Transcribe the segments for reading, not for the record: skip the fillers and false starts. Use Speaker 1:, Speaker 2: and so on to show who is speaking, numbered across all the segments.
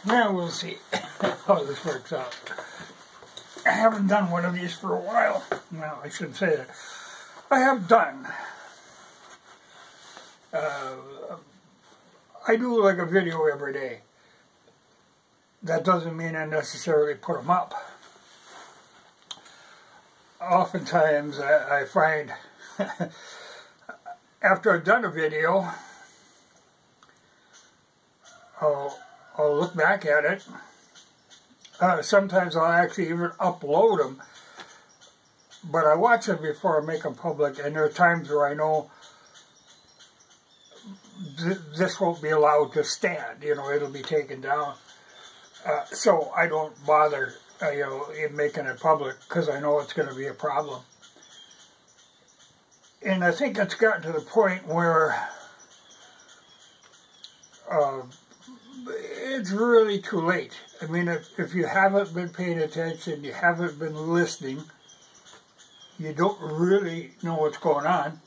Speaker 1: Now we'll see how this works out. I haven't done one of these for a while. Well, I shouldn't say that. I have done. I do like a video every day. That doesn't mean I necessarily put them up. Oftentimes I find after I've done a video, I'll look back at it. Sometimes I'll actually even upload them, but I watch them before I make them public, and there are times where I know this won't be allowed to stand, it'll be taken down. So I don't bother, in making it public, because I know it's going to be a problem. And I think it's gotten to the point where it's really too late. I mean, if you haven't been paying attention, you haven't been listening, you don't really know what's going on.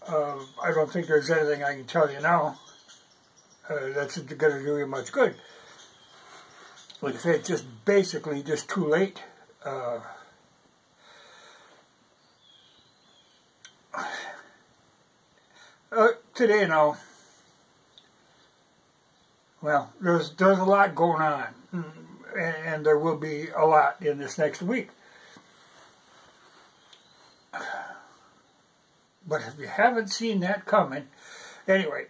Speaker 1: I don't think there's anything I can tell you now that's going to do you much good. Like I say, it's just basically just too late. Today now, well, there's a lot going on, and there will be a lot in this next week. But if you haven't seen that coming, anyway,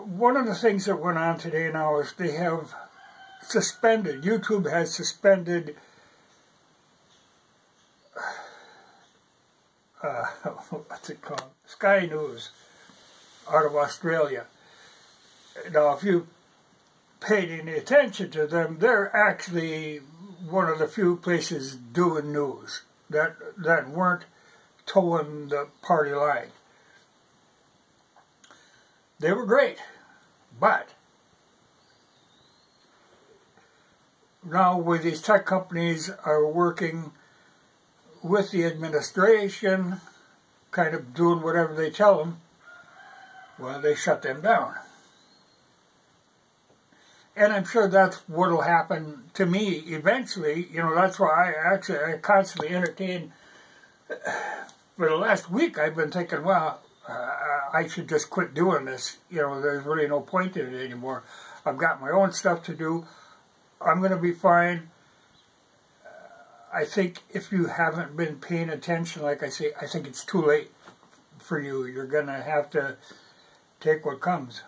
Speaker 1: one of the things that went on today now is they have suspended, YouTube has suspended what's it called? Sky News out of Australia. Now, if you paid any attention to them, they're actually one of the few places doing news that weren't towing the party line. They were great, but now where these tech companies are working with the administration, kind of doing whatever they tell them, well, they shut them down. And I'm sure that's what will happen to me eventually. That's why I constantly entertain. For the last week, I've been thinking, well, I should just quit doing this. There's really no point in it anymore. I've got my own stuff to do. I'm going to be fine. I think if you haven't been paying attention, like I say, I think it's too late for you. You're going to have to take what comes.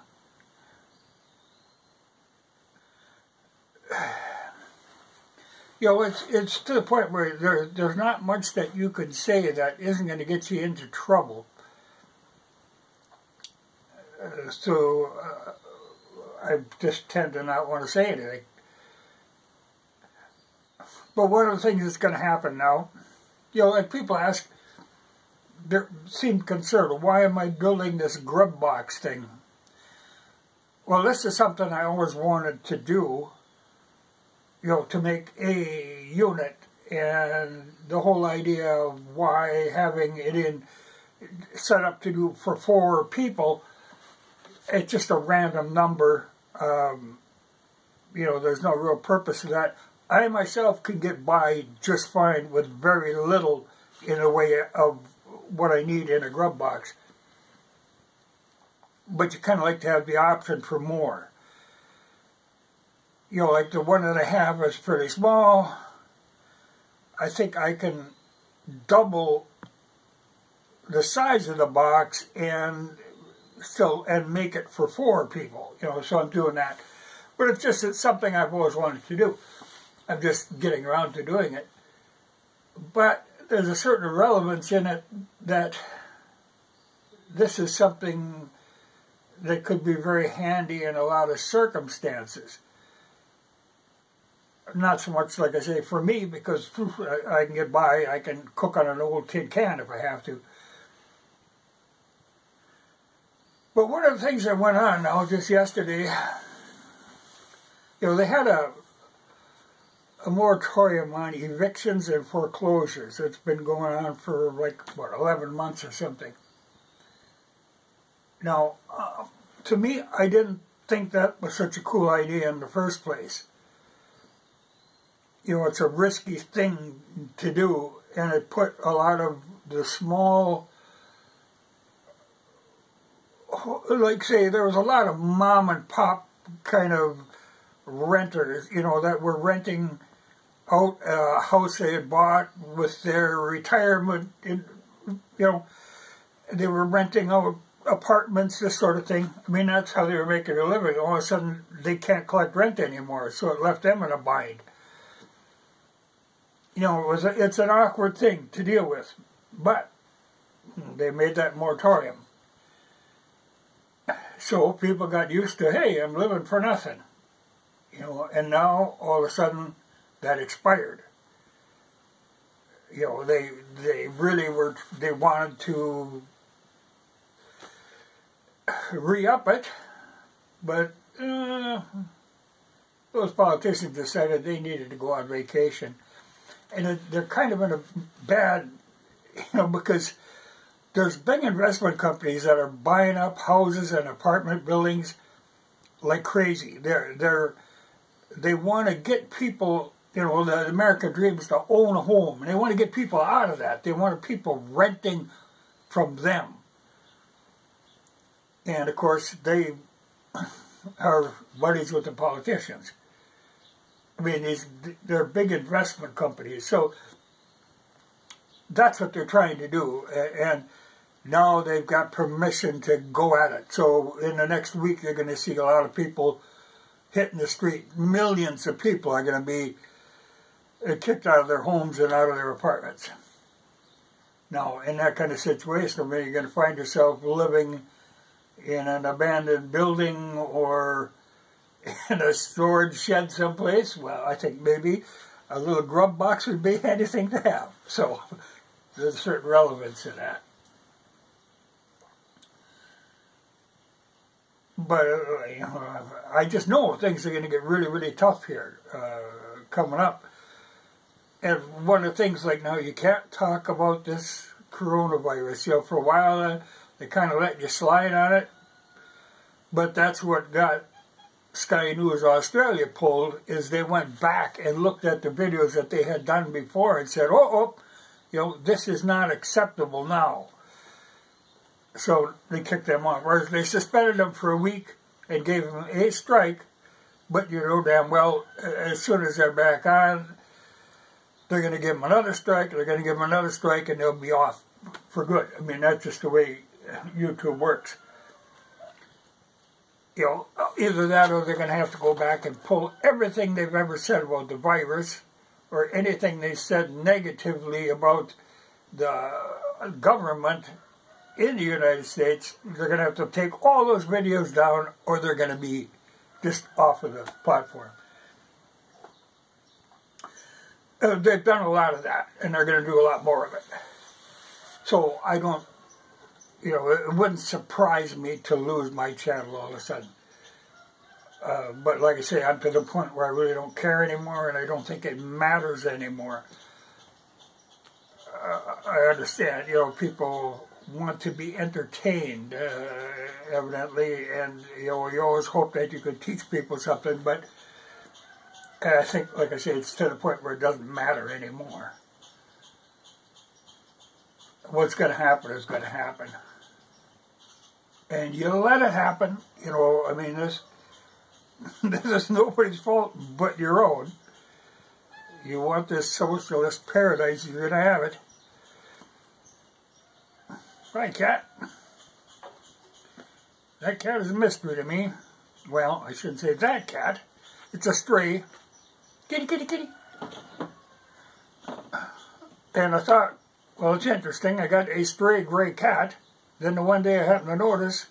Speaker 1: It's to the point where there's not much that you could say that isn't going to get you into trouble. So I just tend to not want to say anything. But one of the things that's going to happen now, like people ask, they seem concerned, why am I building this grub box thing? Well, this is something I always wanted to do, to make a unit, and the whole idea of why having it set up to do for 4 people, it's just a random number. There's no real purpose to that. I myself can get by just fine with very little in the way of what I need in a grub box. But you kind of like to have the option for more. Like the one that I have is pretty small. I think I can double the size of the box and make it for 4 people. So I'm doing that. But it's something I've always wanted to do. I'm just getting around to doing it. But there's a certain relevance in it that this is something that could be very handy in a lot of circumstances. Not so much, like I say, for me, because I can get by. I can cook on an old tin can if I have to. But one of the things that went on now just yesterday, they had a moratorium on evictions and foreclosures. It's been going on for 11 months or something. Now, to me, I didn't think that was such a cool idea in the first place. You know, it's a risky thing to do, and it put a lot of the small, like say, there was a lot of mom and pop kind of renters, you know, that were renting out a house they had bought with their retirement, you know, they were renting out apartments, this sort of thing. I mean, that's how they were making a living. All of a sudden, they can't collect rent anymore, so it left them in a bind. You know, it's an awkward thing to deal with, but they made that moratorium. So people got used to, hey, I'm living for nothing. You know, and now, all of a sudden, that expired. You know, they really were, they wanted to re-up it, but those politicians decided they needed to go on vacation. And they're kind of in a bad, you know, because there's big investment companies that are buying up houses and apartment buildings like crazy. They want to get people, you know, the American dream is to own a home, and they want to get people out of that. They want people renting from them. And of course, they are buddies with the politicians. I mean, they're big investment companies, so that's what they're trying to do. And now they've got permission to go at it. So in the next week, you're going to see a lot of people hitting the street. Millions of people are going to be kicked out of their homes and out of their apartments. Now, in that kind of situation, I mean, you're going to find yourself living in an abandoned building or in a storage shed someplace. Well, I think maybe a little grub box would be a handy thing to have. So there's a certain relevance in that. But you know, I just know things are going to get really, really tough here coming up. And one of the things, like now, you can't talk about this coronavirus. You know, for a while they kind of let you slide on it. But that's what got Sky News Australia pulled, is they went back and looked at the videos that they had done before and said, oh, you know, this is not acceptable now. So they kicked them off. Or they suspended them for a week and gave them a strike, but you know damn well, as soon as they're back on, they're going to give them another strike, they're going to give them another strike, and they'll be off for good. I mean, that's just the way YouTube works. You know, either that or they're going to have to go back and pull everything they've ever said about the virus, or anything they said negatively about the government in the United States. They're going to have to take all those videos down, or they're going to be just off of the platform. They've done a lot of that, and they're going to do a lot more of it. So I don't, you know, it wouldn't surprise me to lose my channel all of a sudden. But like I say, I'm to the point where I really don't care anymore, and I don't think it matters anymore. I understand, you know, people want to be entertained, evidently, and you know, you always hope that you could teach people something, but I think, like I say, it's to the point where it doesn't matter anymore. What's going to happen is going to happen. And you let it happen, you know, I mean, this is nobody's fault but your own. You want this socialist paradise, you're going to have it. Right, cat? That cat is a mystery to me. Well, I shouldn't say that cat. It's a stray. Kitty, kitty, kitty. And I thought, well, it's interesting. I got a stray gray cat. Then the one day I happened to notice,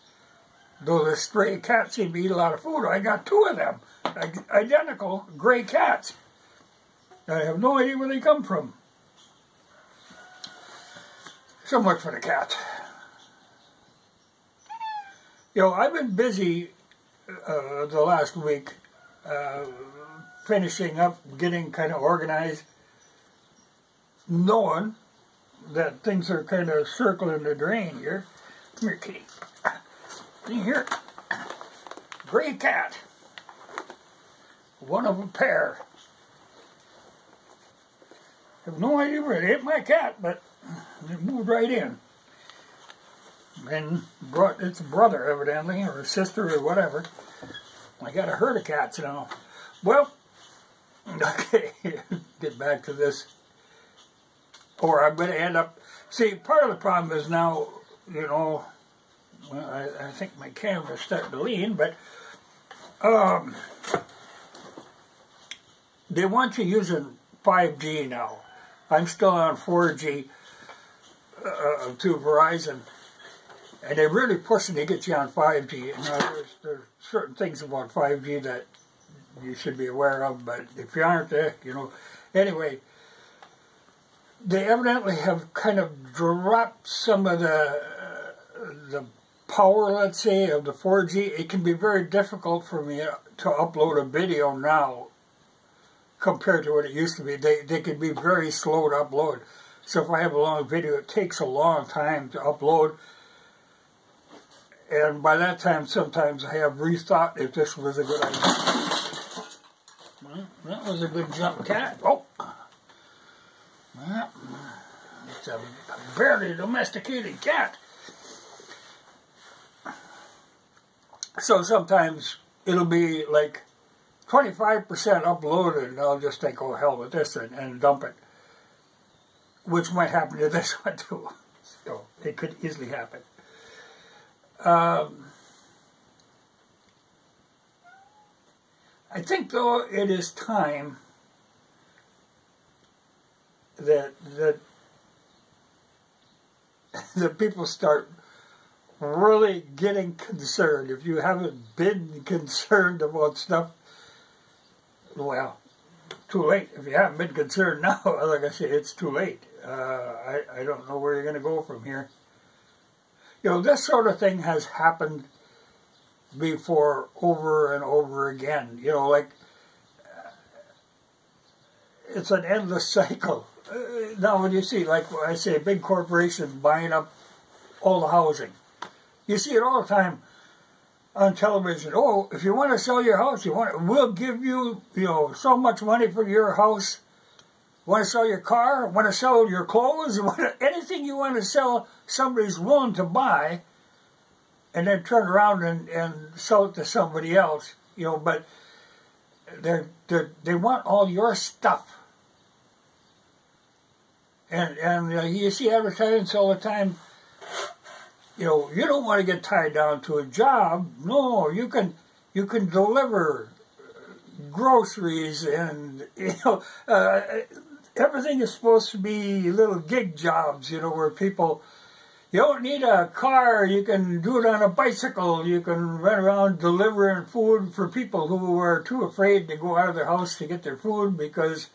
Speaker 1: though the stray cat seemed to eat a lot of food, I got two of them. Identical gray cats. I have no idea where they come from. So much for the cat. You know, I've been busy the last week finishing up, getting kind of organized, knowing that things are kind of circling the drain here. Come here, kitty. Come here. gray cat. One of a pair. I have no idea where it hit my cat, but it moved right in. And brought its brother, evidently, or sister, or whatever. I got a herd of cats now. Well, okay, get back to this. Or I'm going to end up... See, part of the problem is now, you know, well, I think my camera's starting to lean, but they want you using 5G now. I'm still on 4G to Verizon, and they're really pushing to get you on 5G. Now, there's certain things about 5G that you should be aware of, but if you aren't, you know. Anyway, they evidently have kind of dropped some of the power, let's say, of the 4G. It can be very difficult for me to upload a video now compared to what it used to be. They can be very slow to upload. So if I have a long video, it takes a long time to upload. And by that time, sometimes I have rethought if this was a good idea. Well, that was a good jump, cat. Oh! Well, it's a barely domesticated cat. So sometimes it'll be like 25% uploaded, and I'll just think, oh, hell with this, and dump it. Which might happen to this one, too. So it could easily happen. I think, though, it is time that people start really getting concerned. If you haven't been concerned about stuff, well, too late. If you haven't been concerned now, like I say, it's too late. I don't know where you're going to go from here. You know, this sort of thing has happened before over and over again. You know, like, it's an endless cycle. Now when you see, like I say, big corporations buying up all the housing, you see it all the time on television. Oh, if you want to sell your house, we'll give you, you know, so much money for your house. Want to sell your car? Want to sell your clothes? Anything you want to sell, somebody's willing to buy, and then turn around and sell it to somebody else. You know, but they want all your stuff. And you see advertisements all the time. You know, you don't want to get tied down to a job. No, you can deliver groceries, and you know, everything is supposed to be little gig jobs. You know, where people, you don't need a car. You can do it on a bicycle. You can run around delivering food for people who are too afraid to go out of their house to get their food because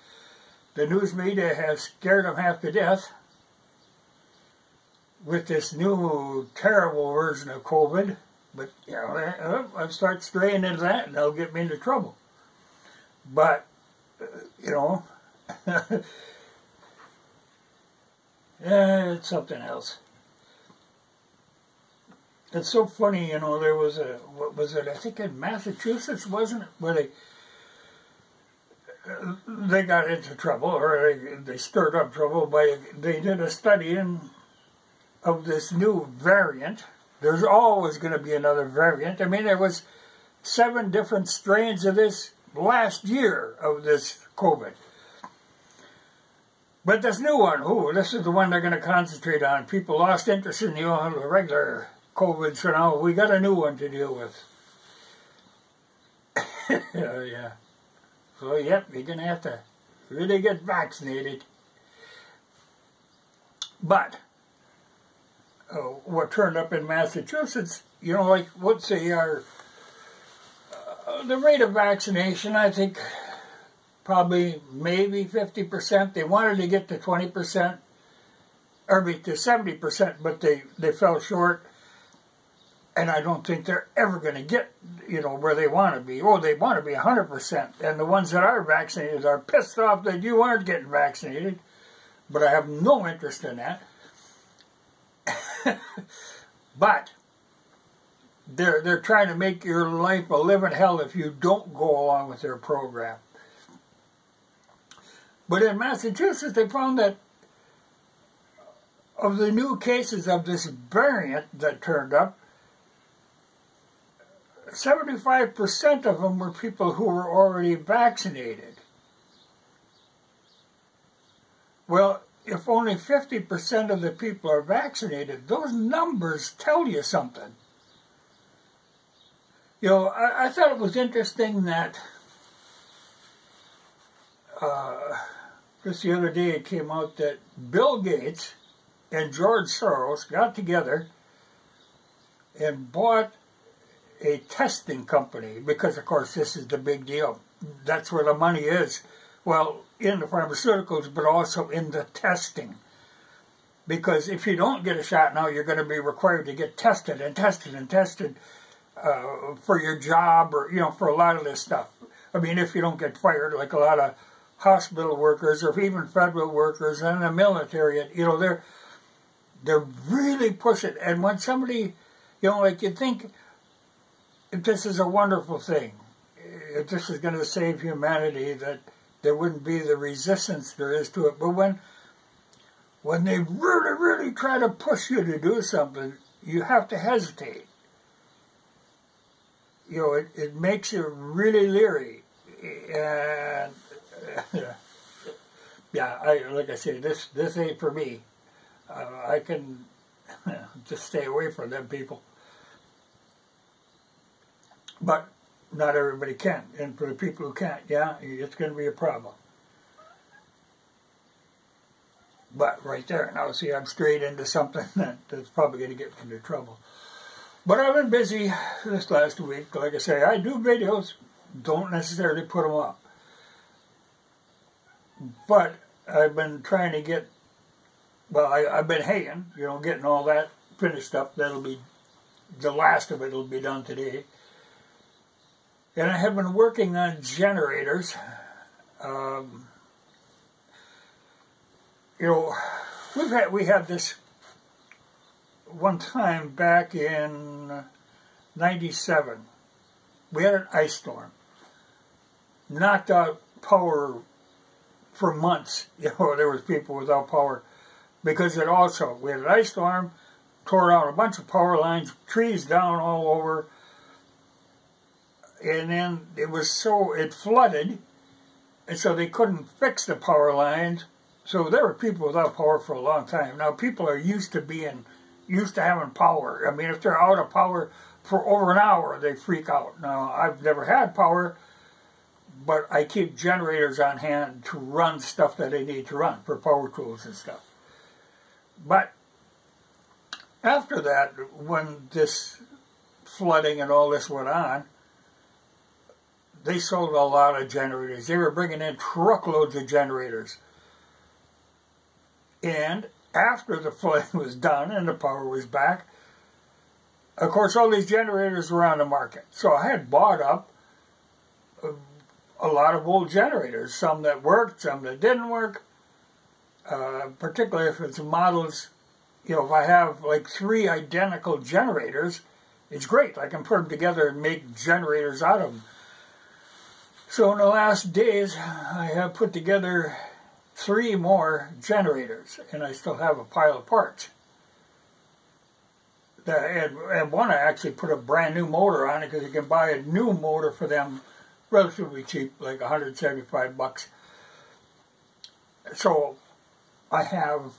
Speaker 1: the news media has scared them half to death with this new terrible version of COVID. But, you know, I'll start straying into that, and that'll get me into trouble. But, you know, it's something else. It's so funny, you know, there was what was it, I think in Massachusetts, wasn't it, where they got into trouble, or they stirred up trouble they did a study of this new variant. There's always going to be another variant. I mean, there was 7 different strains of this last year of this COVID. But this new one, this is the one they're going to concentrate on. People lost interest in the regular COVID, so now we got a new one to deal with. Yeah. So, yep, you're going to have to really get vaccinated. But what turned up in Massachusetts, you know, like, let's say the rate of vaccination, I think probably maybe 50%. They wanted to get to 20%, or to 70%, but they fell short. And I don't think they're ever going to get, you know, where they want to be. Oh, they want to be 100%. And the ones that are vaccinated are pissed off that you aren't getting vaccinated. But I have no interest in that. But they're trying to make your life a living hell if you don't go along with their program. But in Massachusetts, they found that of the new cases of this variant that turned up, 75% of them were people who were already vaccinated. Well, if only 50% of the people are vaccinated, those numbers tell you something. You know, I thought it was interesting that just the other day it came out that Bill Gates and George Soros got together and bought a testing company, because of course this is the big deal. That's where the money is. Well, in the pharmaceuticals, but also in the testing. Because if you don't get a shot now, you're going to be required to get tested and tested and tested for your job, or, you know, for a lot of this stuff. I mean, if you don't get fired, like a lot of hospital workers or even federal workers and the military, you know, they're really pushing. And when somebody, you know, like, you think, if this is a wonderful thing, if this is going to save humanity, that there wouldn't be the resistance there is to it. But when they really, really try to push you to do something, you have to hesitate. You know, it makes you really leery. And yeah, like I say, this ain't for me. I can just stay away from them people. But not everybody can. And for the people who can't, yeah, it's going to be a problem. But right there, now see, I'm straight into something that's probably going to get me into trouble. But I've been busy this last week. Like I say, I do videos, don't necessarily put them up. But I've been trying to get, well, I've been haying, you know, getting all that finished up. That'll be, the last of it will be done today. And I have been working on generators. You know, we had this one time back in '97. We had an ice storm. Knocked out power for months. You know, there was people without power because it also, we had an ice storm, tore out a bunch of power lines, trees down all over. And then it flooded, and so they couldn't fix the power lines. So there were people without power for a long time. Now people are used to having power. I mean, if they're out of power for over an hour, they freak out. Now, I've never had power, but I keep generators on hand to run stuff that I need to run for power tools and stuff. But after that, when this flooding and all this went on, they sold a lot of generators. They were bringing in truckloads of generators. And after the flooding was done and the power was back, of course, all these generators were on the market. So I had bought up a lot of old generators, some that worked, some that didn't work, particularly if it's models. You know, if I have like 3 identical generators, it's great. I can put them together and make generators out of them. So in the last days, I have put together 3 more generators, and I still have a pile of parts. And one, I actually put a brand new motor on it, because you can buy a new motor for them relatively cheap, like $175. So I have,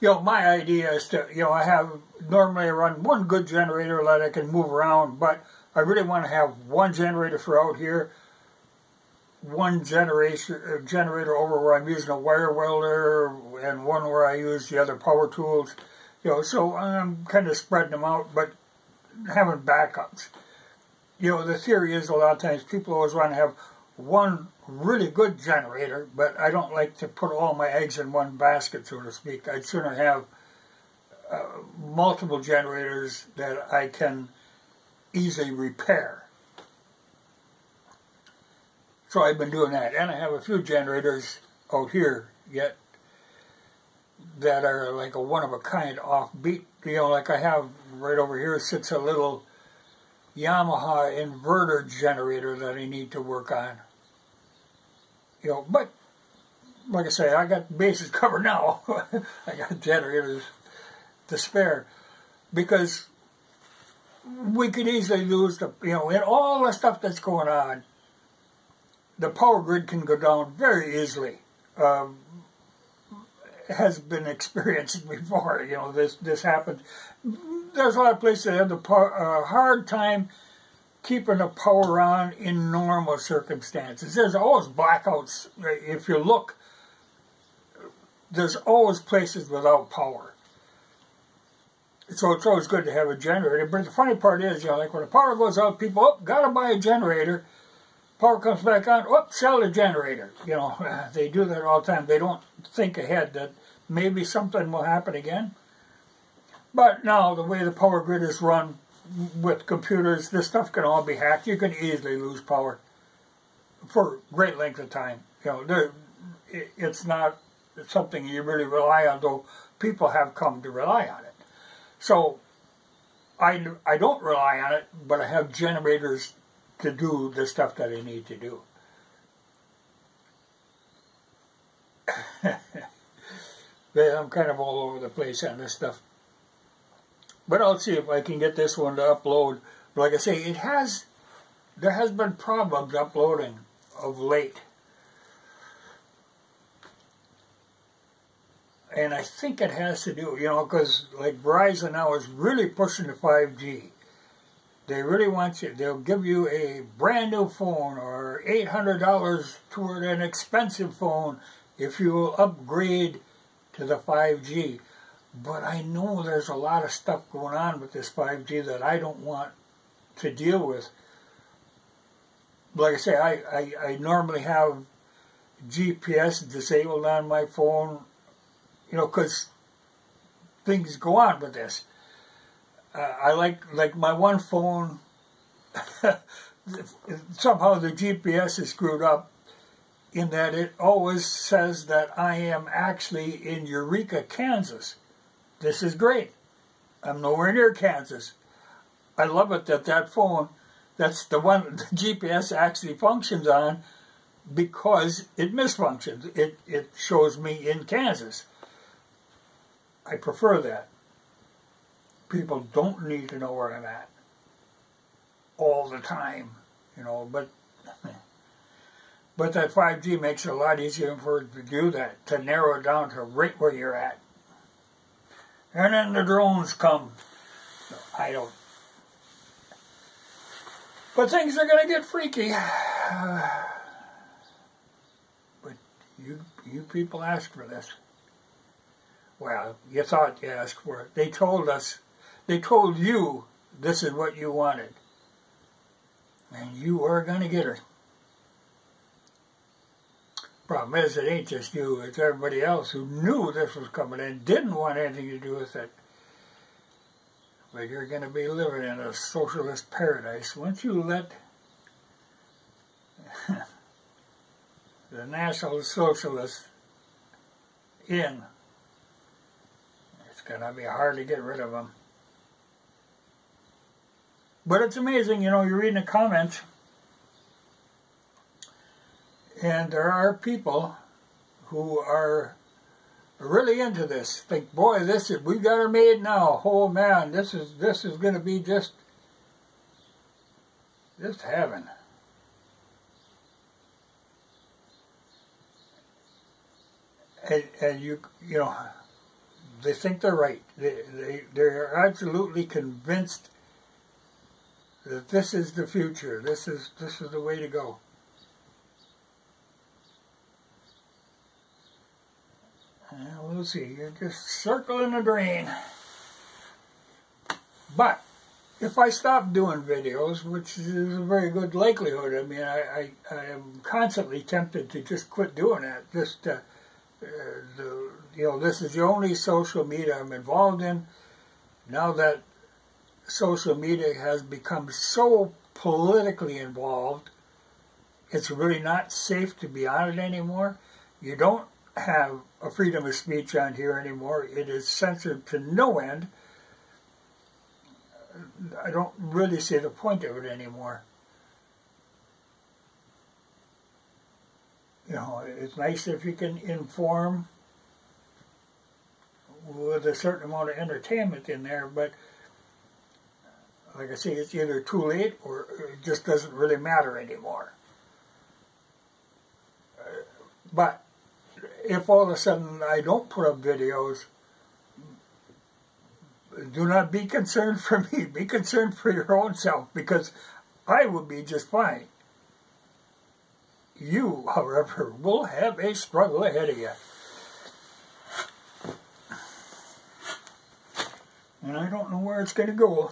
Speaker 1: you know, my idea is to, you know, normally I run one good generator that I can move around, but I really want to have one generator for out here, one generator over where I'm using a wire welder, and one where I use the other power tools. You know, so I'm kind of spreading them out, but having backups. You know, the theory is a lot of times people always want to have one really good generator, but I don't like to put all my eggs in one basket, so to speak. I'd sooner have multiple generators that I can easily repair. So I've been doing that, and I have a few generators out here yet that are like a one-of-a-kind offbeat. You know, like I have right over here sits a little Yamaha inverter generator that I need to work on. You know, but like I say, I got bases covered now. I got generators to spare, because we could easily lose the, you know, in all the stuff that's going on, the power grid can go down very easily. Has been experienced before. You know, this happened. There's a lot of places that have the hard time keeping the power on in normal circumstances. There's always blackouts. If you look, there's always places without power. So it's always good to have a generator. But the funny part is, you know, like when the power goes out, people, oh, gotta buy a generator. Power comes back on, oh, sell the generator. You know, they do that all the time. They don't think ahead that maybe something will happen again. But now, the way the power grid is run with computers, this stuff can all be hacked. You can easily lose power for a great length of time. You know, it's not something you really rely on, though people have come to rely on it. So, I don't rely on it, but I have generators to do the stuff that I need to do. I'm kind of all over the place on this stuff. But I'll see if I can get this one to upload. But like I say, there has been problems uploading of late. And I think it has to do, you know, because like Verizon now is really pushing the 5G. They really want you, they'll give you a brand new phone or $800 toward an expensive phone if you will upgrade to the 5G. But I know there's a lot of stuff going on with this 5G that I don't want to deal with. Like I say, I normally have GPS disabled on my phone, you know, because things go on with this. I like my one phone, somehow the GPS is screwed up in that it always says that I am actually in Eureka, Kansas. This is great. I'm nowhere near Kansas. I love it that phone, that's the one the GPS actually functions on, because it misfunctions. It shows me in Kansas. I prefer that. People don't need to know where I'm at all the time, you know, but that 5G makes it a lot easier for it to do that, to narrow it down to right where you're at. And then the drones come. I don't. But things are going to get freaky. But you people asked for this. Well, you thought you asked for it. They told us. They told you this is what you wanted. And you are going to get her. Problem is, it ain't just you. It's everybody else who knew this was coming and didn't want anything to do with it. But you're going to be living in a socialist paradise once you let the National Socialists in. It's going to be hard to get rid of them. But it's amazing, you know, you're reading the comments, and there are people who are really into this. Think, boy, we got her made now. Oh man, this is going to be just heaven. And you know, they think they're right. They're absolutely convinced that this is the future. This is the way to go. We'll see. You're just circling the drain. But if I stop doing videos, which is a very good likelihood, I mean, I am constantly tempted to just quit doing that. You know, this is the only social media I'm involved in. Now that social media has become so politically involved, it's really not safe to be on it anymore. You don't have a freedom of speech on here anymore. It is censored to no end. I don't really see the point of it anymore. You know, it's nice if you can inform with a certain amount of entertainment in there, but like I say, it's either too late or it just doesn't really matter anymore. But if all of a sudden I don't put up videos, do not be concerned for me. Be concerned for your own self, because I will be just fine. You, however, will have a struggle ahead of you. And I don't know where it's going to go.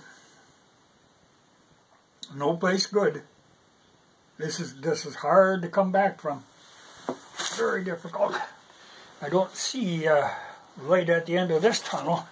Speaker 1: No place good. This is hard to come back from. Very difficult. I don't see light at the end of this tunnel.